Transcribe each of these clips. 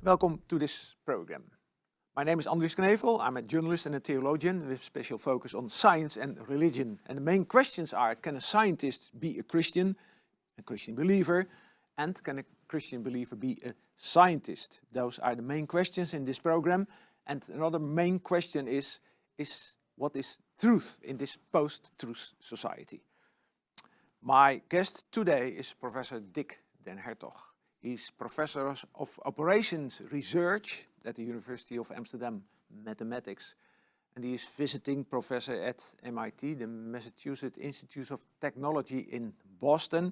Welcome to this program. My name is Andries Knevel. I'm a journalist and a theologian with special focus on science and religion. And the main questions are, can a scientist be a Christian believer? And can a Christian believer be a scientist? Those are the main questions in this program. And another main question is what is truth in this post-truth society? My guest today is Professor Dick den Hertog. He's Professor of Operations Research at the University of Amsterdam Mathematics. And he is visiting professor at MIT, the Massachusetts Institute of Technology in Boston.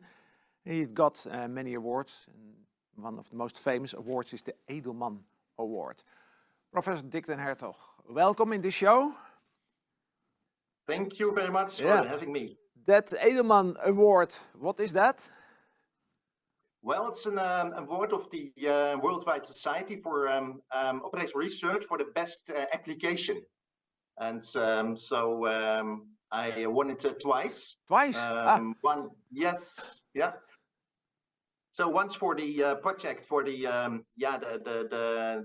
He got many awards. And one of the most famous awards is the Edelman Award. Professor Dick den Hertog, welcome in this show. Thank you very much for having me. That Edelman Award, what is that? Well, it's an award of the Worldwide Society for Operational Research for the best application. And I won it twice. Twice? One, yes, yeah. So once for the project for the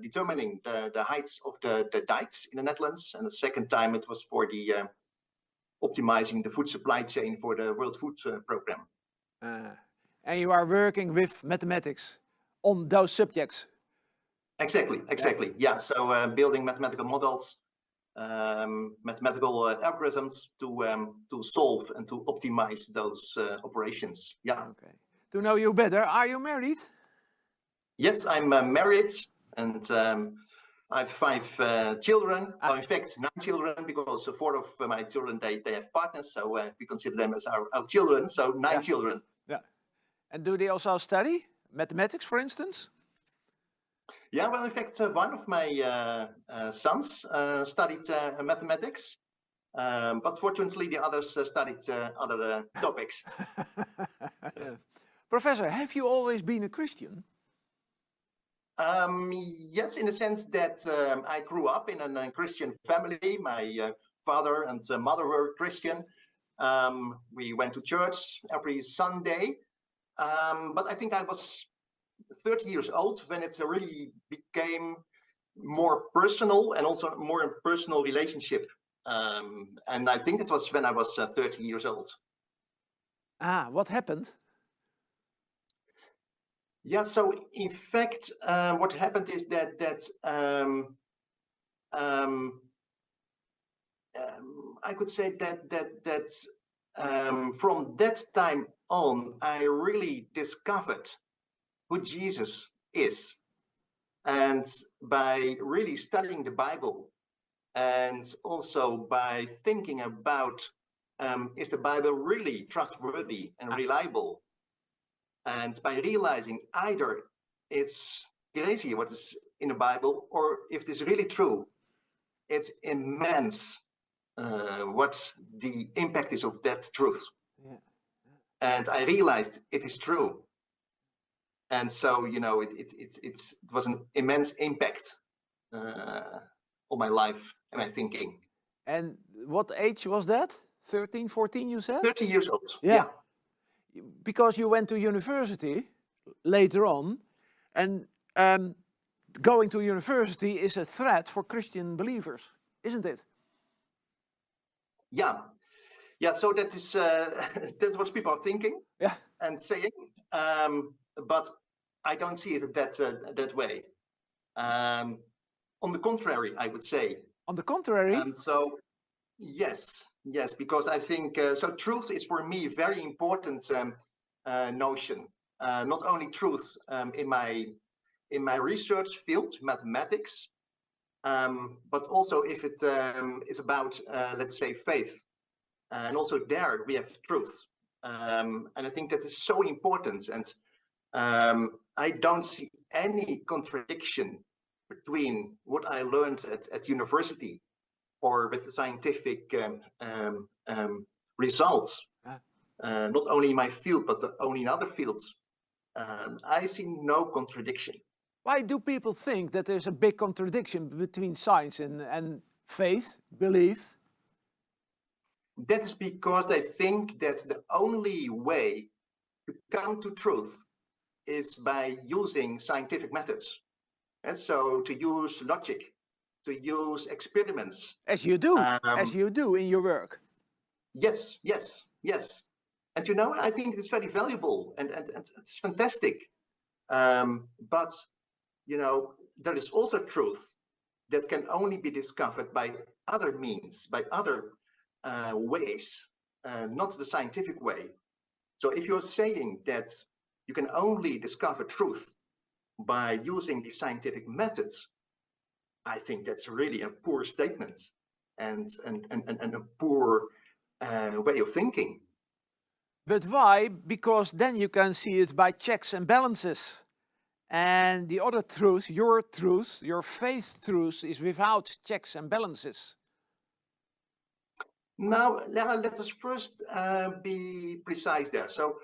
determining the heights of the dikes in the Netherlands, and the second time it was for the optimizing the food supply chain for the World Food Program. And you are working with mathematics on those subjects. Exactly. Yeah. So building mathematical models, mathematical algorithms to solve and to optimize those operations. Yeah. Okay. To know you better, are you married? Yes, I'm married, and I have 5 children. In fact, 9 children, because 4 of my children they have partners, so we consider them as our children. So 9 children. Yeah. And do they also study mathematics, for instance? Yeah, well, in fact, one of my sons studied mathematics, but fortunately the others studied other topics. Professor, have you always been a Christian? Yes, in the sense that I grew up in a Christian family. My father and mother were Christian. We went to church every Sunday. But I think I was 30 years old when it really became more personal and also more a personal relationship. And I think it was when I was 30 years old. What happened? Yeah, so in fact, what happened is that I could say that from that time on, I really discovered who Jesus is. And by really studying the Bible, and also by thinking about, is the Bible really trustworthy and reliable? And by realizing either it's crazy what is in the Bible, or if it is really true, it's immense what the impact is of that truth. Yeah. And I realized it is true. And so, you know, it was an immense impact on my life and my thinking. And what age was that? 13, 14, you said? 30 years old, yeah. Because you went to university later on, and going to university is a threat for Christian believers, isn't it? Yeah. So that is that's what people are thinking and saying, but I don't see it that way. On the contrary, I would say. On the contrary. So yes, because I think so. Truth is for me a very important notion. Not only truth in my research field, mathematics, but also if it is about let's say faith, and also there we have truth, and I think that is so important. And I don't see any contradiction between what I learned at university or with the scientific results, not only in my field, but only in other fields. I see no contradiction. Why do people think that there's a big contradiction between science and faith, belief? That is because they think that the only way to come to truth is by using scientific methods. And so to use logic, to use experiments. As you do in your work. Yes, yes, yes. And you know, I think it's very valuable and it's fantastic. But, you know, there is also truth that can only be discovered by other means, by other ways, not the scientific way. So if you're saying that you can only discover truth by using the scientific methods, I think that's really a poor statement and a poor way of thinking. But why? Because then you can see it by checks and balances. And the other truth, your faith truth, is without checks and balances. Now, let us first be precise there. So,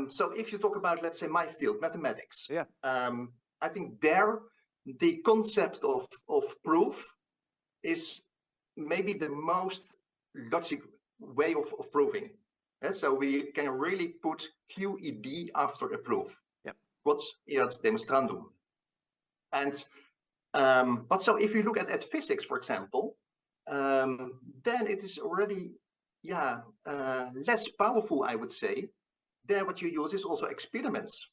so if you talk about, let's say, my field, mathematics, Yeah. I think there the concept of proof is maybe the most logic way of proving. And so we can really put QED after a proof. Yep. Quod erat demonstrandum. And but so if you look at physics, for example, then it is already less powerful, I would say. There what you use is also experiments,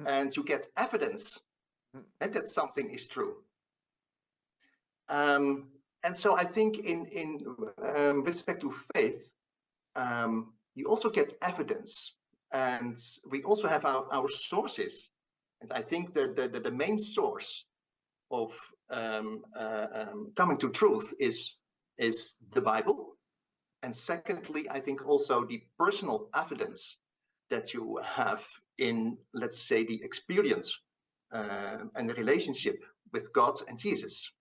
and you get evidence and that something is true. And so I think in with respect to faith, you also get evidence, and we also have our sources. And I think that the main source of coming to truth is the Bible. And secondly, I think also the personal evidence that you have in, let's say, the experience and the relationship with God and Jesus.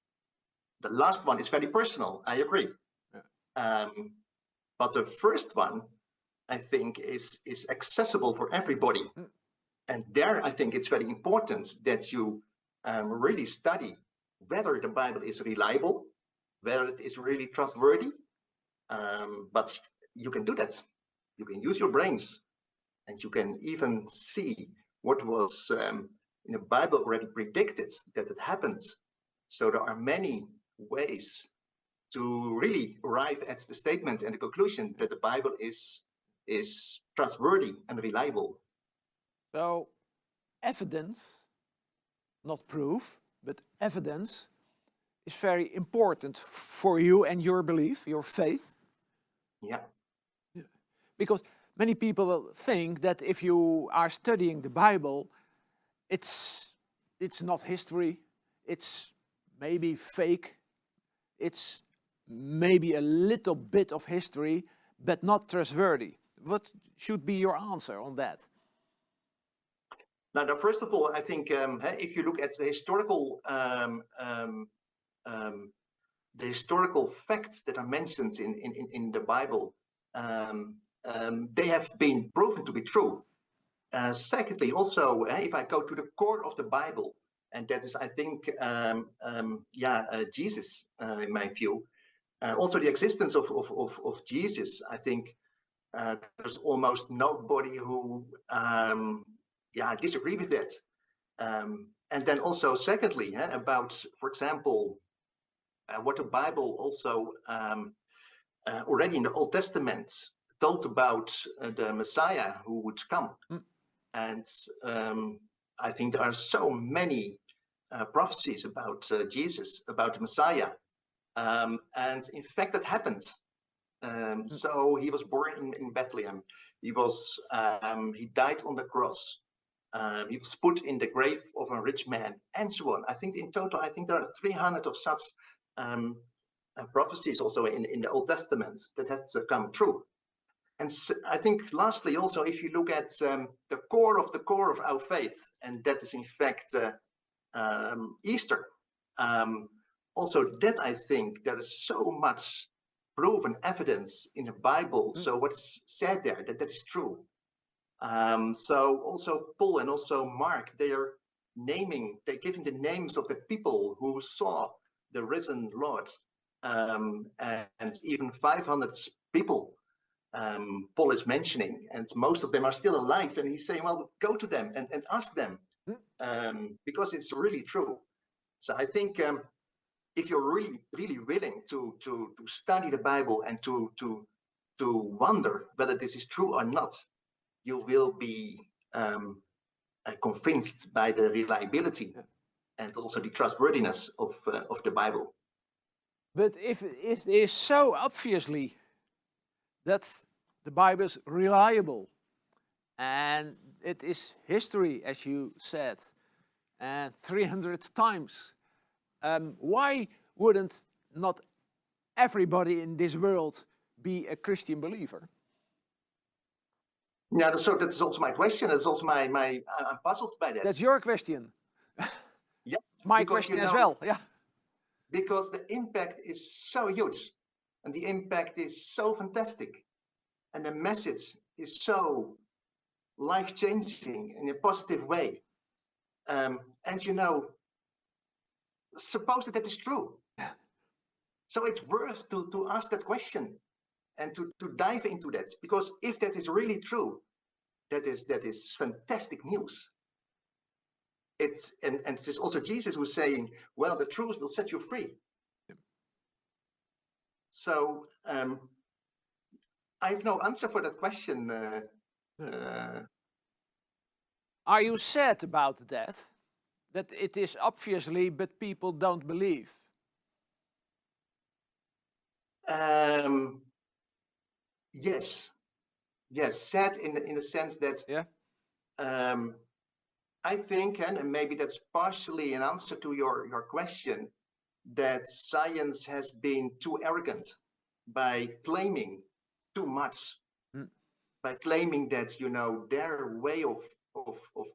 The last one is very personal, I agree. Yeah. But the first one, I think, is accessible for everybody. And there, I think it's very important that you really study whether the Bible is reliable, whether it is really trustworthy. But you can do that. You can use your brains, and you can even see what was in the Bible already predicted that it happened. So there are many ways to really arrive at the statement and the conclusion that the Bible is trustworthy and reliable. So evidence, not proof, but evidence is very important for you and your belief, your faith. Yeah. Because many people think that if you are studying the Bible, it's not history, it's maybe fake, it's maybe a little bit of history, but not trustworthy. What should be your answer on that? Now, first of all, I think if you look at the historical facts that are mentioned in the Bible, they have been proven to be true. Secondly, also, if I go to the core of the Bible, and that is, I think, Jesus, in my view, also the existence of Jesus, I think there's almost nobody who disagree with that. And then also, secondly, about, for example, what the Bible also already in the Old Testament told about the Messiah who would come. And I think there are so many prophecies about Jesus, about the Messiah. And in fact, that happened. So he was born in Bethlehem. He died on the cross. He was put in the grave of a rich man, and so on. I think in total, I think there are 300 of such prophecies also in the Old Testament that has come true. And so I think lastly, also, if you look at the core of our faith, and that is in fact Easter, also that I think there is so much proven evidence in the Bible. So what is said there, that is true. So also Paul and also Mark, they're giving the names of the people who saw the risen Lord, and even 500 people Paul is mentioning, and most of them are still alive, and he's saying, well, go to them and ask them because it's really true. So I think if you're really willing to study the Bible and to wonder whether this is true or not, you will be convinced by the reliability and also the trustworthiness of the Bible. But if it is so obviously that the Bible is reliable and it is history, as you said, and 300 times, why wouldn't not everybody in this world be a Christian believer? Yeah, so that's also my question. That's also I'm puzzled by that. That's your question. Yeah, My because, question as well. Yeah. Because the impact is so huge, and the impact is so fantastic, and the message is so life-changing in a positive way. And suppose that is true. So it's worth to ask that question and to dive into that, because if that is really true, that is fantastic news. And it is also Jesus who's saying, well, the truth will set you free. Yep. So I have no answer for that question. Are you sad about that? That it is obviously, but people don't believe? Yes, sad in the sense that I think, and maybe that's partially an answer to your question, that science has been too arrogant by claiming too much, by claiming that their way of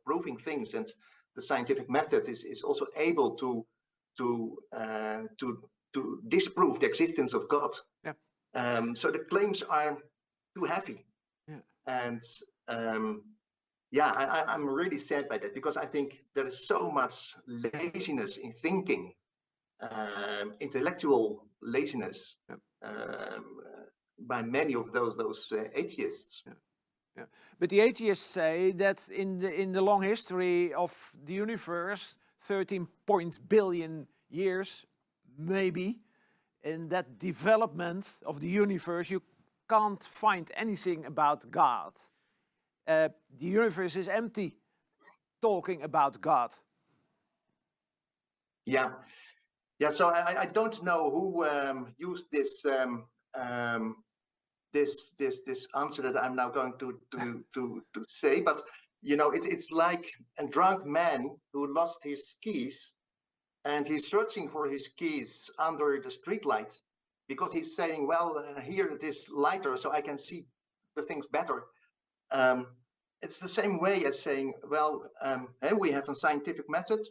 proving things and the scientific method is also able to disprove the existence of God. Yeah. So the claims are too heavy. Yeah. And I'm really sad by that, because I think there is so much laziness in thinking, intellectual laziness, by many of those atheists. Yeah. Yeah. But the atheists say that in the long history of the universe, 13 billion years, maybe, in that development of the universe, you can't find anything about God. The universe is empty, talking about God. Yeah. So I don't know who used this this answer that I'm now going to say, but it's like a drunk man who lost his keys, and he's searching for his keys under the streetlight, because he's saying, well, here it is lighter, so I can see the things better. It's the same way as saying, well, we have a scientific method.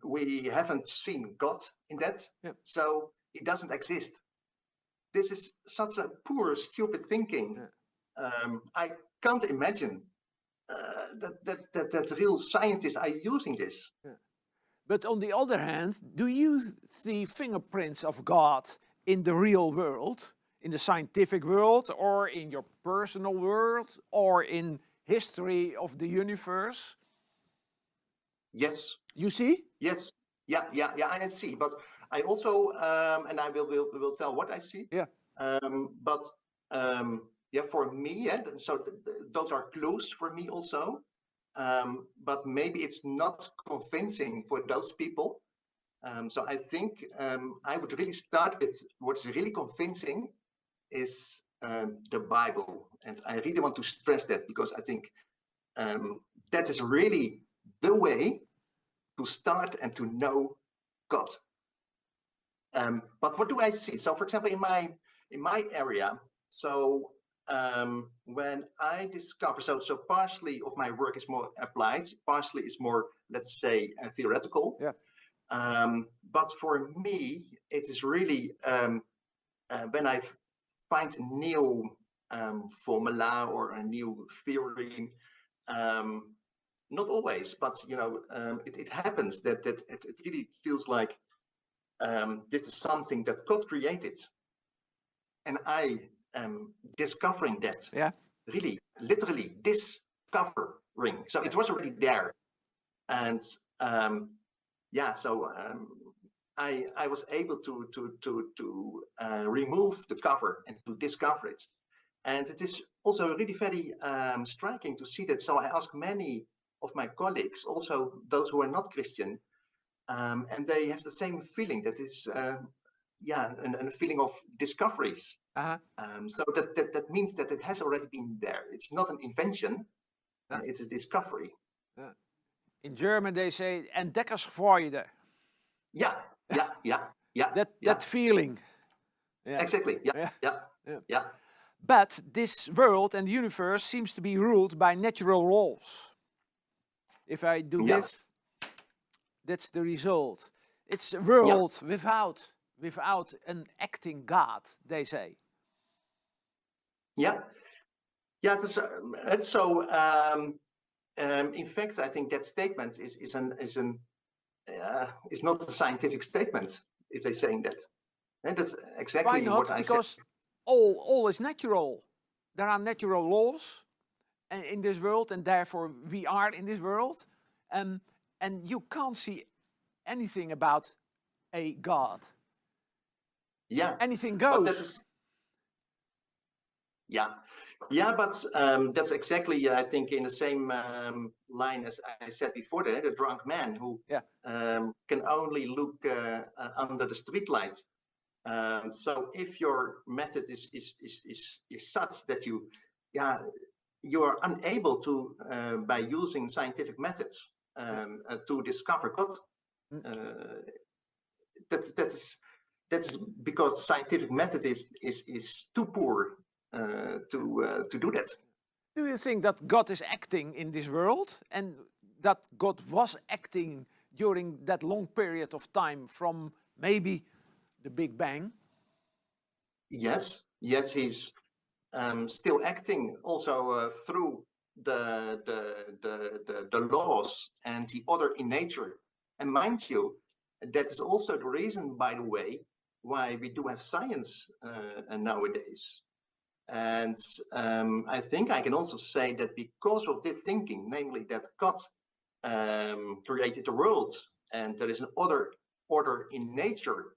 We haven't seen God in that, so he doesn't exist. This is such a poor, stupid thinking. I can't imagine that real scientists are using this. But on the other hand, do you see fingerprints of God in the real world, in the scientific world, or in your personal world, or in history of the universe? Yes. You see? Yes. Yeah, I see. But I also, and I will tell what I see. Yeah. But for me, so those are clues for me also. But maybe it's not convincing for those people. So I think I would really start with what's really convincing is the Bible. And I really want to stress that, because I think that is really the way to start and to know God. But what do I see? So, for example, in my area, so when I discover, so partially of my work is more applied, partially is more, let's say, theoretical. Yeah. But for me, it is really when I find a new formula or a new theory. Not always, but it happens that it really feels like this is something that God created, and I am discovering that. Yeah. Really, literally discovering. So it was already there, And yeah, so I was able to remove the cover and to discover it. And it is also really very striking to see that. So I asked many of my colleagues, also those who are not Christian, and they have the same feeling. That is, yeah, a feeling of discoveries. Uh-huh. So that means that it has already been there. It's not an invention; it's a discovery. In German they say Entdeckersfreude. Yeah, yeah, yeah, yeah. That feeling. Yeah. Exactly. Yeah, Yeah. yeah, Yeah. yeah. But this world and the universe seems to be ruled by natural laws. If I do Yeah. this, that's the result. It's a Yeah. world without an acting God, they say. Yeah. Yeah. So. In fact, I think that statement is not a scientific statement if they're saying that. And that's Why exactly what not? I said. Because all is natural. There are natural laws in this world, and therefore we are in this world. And you can't see anything about a God. Yeah. Anything But that goes. is. Yeah. Yeah, but that's exactly, I think, in the same line as I said before, the drunk man who Yeah. can only look under the streetlight. So if your method is such that you are unable to by using scientific methods to discover God, that's because the scientific method is too poor to do that. Do you think that God is acting in this world and that God was acting during that long period of time from maybe the Big Bang? Yes, yes, he's still acting also through the laws and the order in nature. And mind you, that is also the reason, by the way, why we do have science nowadays. And I think I can also say that because of this thinking, namely that God created the world and there is an order in nature,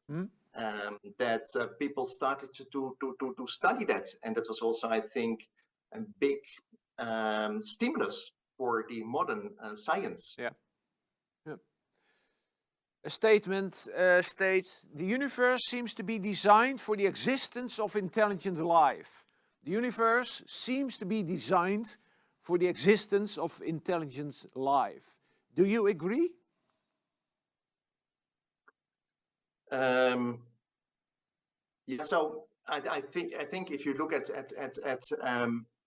that people started to study that. And that was also, I think, a big stimulus for the modern science. Yeah. Yeah. A statement states the universe seems to be designed for the existence of intelligent life. The universe seems to be designed for the existence of intelligent life. Do you agree? Yeah, so I think if you look at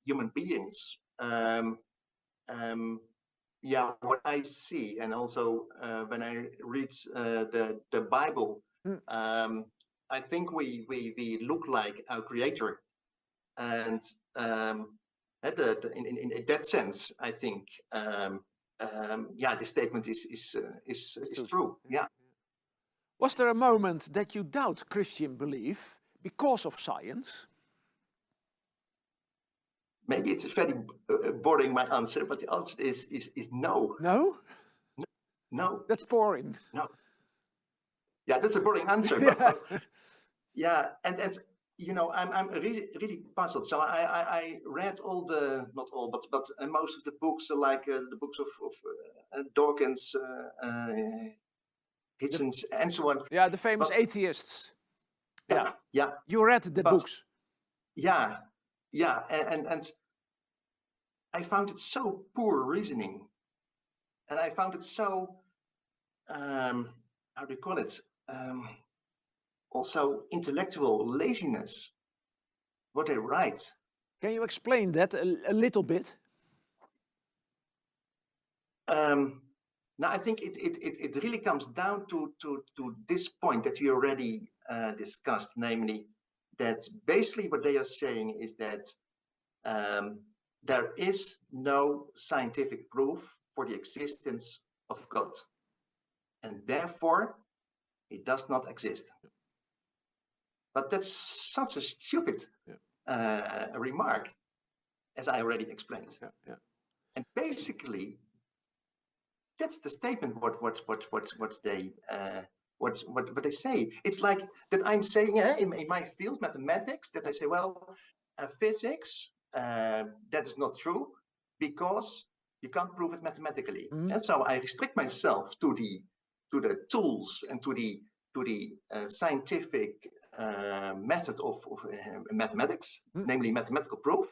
human beings, yeah, what I see, and also when I read the Bible, I think we look like our Creator, and in that sense, I think yeah, this statement is true. Yeah. Was there a moment that you doubt Christian belief because of science? Maybe it's very boring, my answer, but the answer is no. No? No. That's boring. No. Yeah, that's a boring answer, Yeah. but yeah, and you know, I'm really puzzled. So I read all the, not all, but most of the books, like the books of Dawkins, Hitchens, and so on. Yeah, the famous But atheists. Yeah. yeah, You read the but books. yeah, yeah, and I found it so poor reasoning, and I found it so how do you call it? Also intellectual laziness. What they write. Can you explain that a little bit? Now, I think it really comes down to this point that we already discussed, namely that basically what they are saying is that there is no scientific proof for the existence of God, and therefore it does not exist. But that's such a stupid remark, as I already explained. Yeah, yeah. And basically, that's the statement. What they say. It's like that I'm saying in my field, mathematics, that I say, well, physics, that is not true because you can't prove it mathematically. And so I restrict myself to the tools and to the scientific method of mathematics, namely mathematical proof,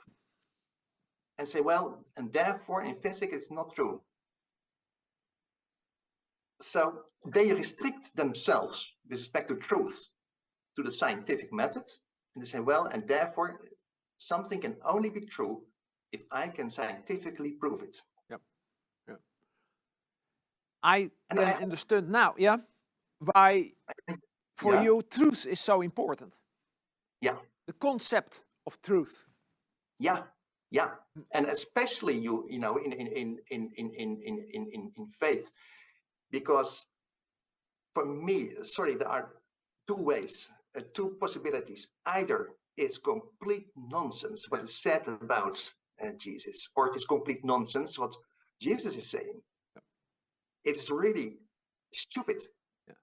and say, well, and therefore in physics it's not true. So they restrict themselves with respect to truth to the scientific methods, and they say, well, and therefore something can only be true if I can scientifically prove it. Yep. Yep. I can understand now, yeah, why for you truth is so important. Yeah. The concept of truth. Yeah. Yeah. And especially you know in faith, because for me, sorry, there are two ways, two possibilities. Either it's complete nonsense what is said about Jesus, or it is complete nonsense what Jesus is saying. Yeah. It's really stupid. Yeah.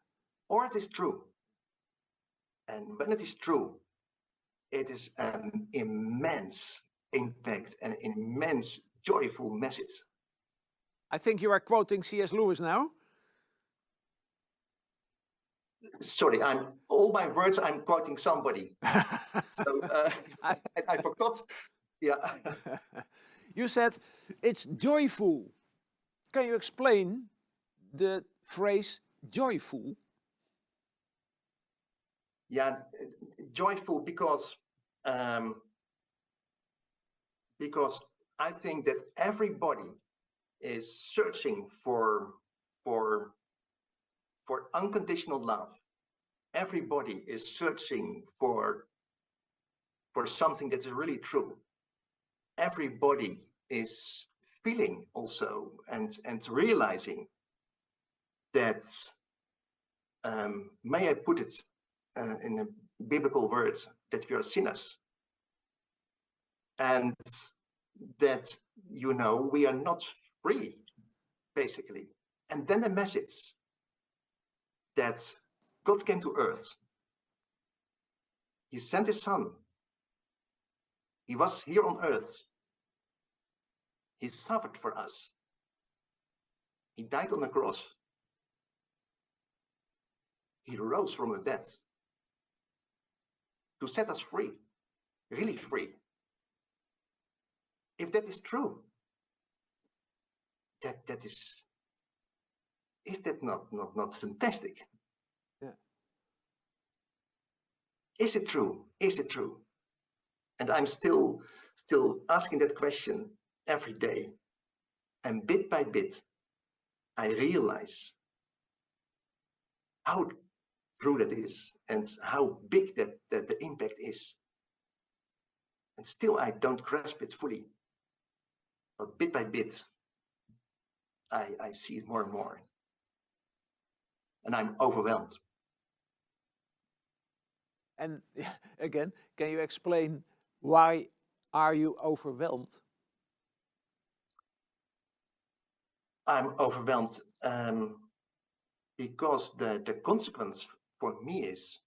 Or it is true. And when it is true, it is an immense impact and immense joyful message. I think you are quoting C.S. Lewis now. Sorry, all my words I'm quoting somebody. So I forgot. Yeah. You said it's joyful. Can you explain the phrase joyful? Yeah, joyful because I think that everybody is searching for unconditional love. Everybody is searching for something that is really true. Everybody is feeling also and realizing that, may I put it in a biblical word, that we are sinners. And that, we are not free, basically. And then the message that God came to earth. He sent his son. He was here on earth. He suffered for us. He died on the cross. He rose from the dead to set us free, really free. If that is true, that is that not fantastic? Yeah. Is it true? Is it true? And I'm still asking that question every day. And bit by bit, I realize how true that is and how big that the impact is. And still I don't grasp it fully. But bit by bit, I see it more and more. And I'm overwhelmed. And again, can you explain why are you overwhelmed? I'm overwhelmed because the consequence for me is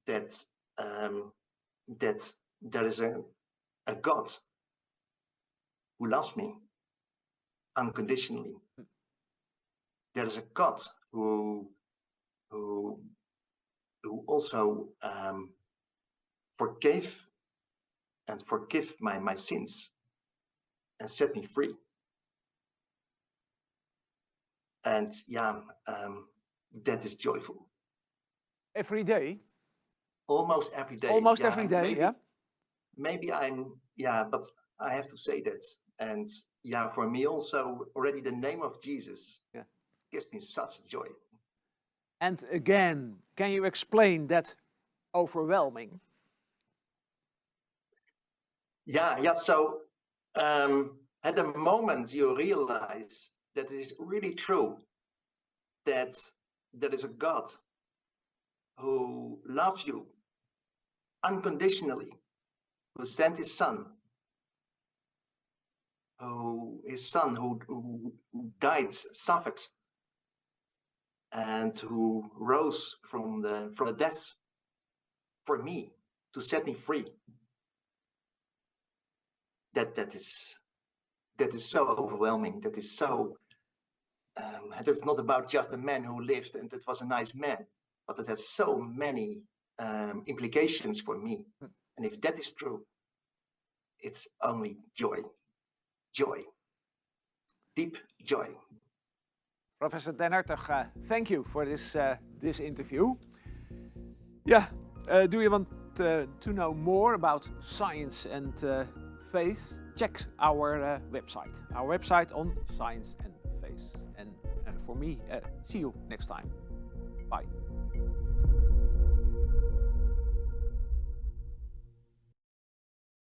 that that there is a God who loves me unconditionally. There is a God who also forgave my sins and set me free. And that is joyful. Every day? Almost every day. Almost every day, Maybe but I have to say that. And for me also, already the name of Jesus gives me such joy. And again, can you explain that overwhelming? So at the moment you realize that it is really true that there is a God who loves you unconditionally, who sent his son, who died, suffered and who rose from the death for me to set me free. That is so overwhelming. That is so. It's not about just a man who lived and it was a nice man, but it has so many implications for me. And if that is true, it's only joy, joy, deep joy. Professor Den Hertog, thank you for this interview. Yeah, do you want to know more about science and faith? Check our website on science and faith. And for me, see you next time. Bye.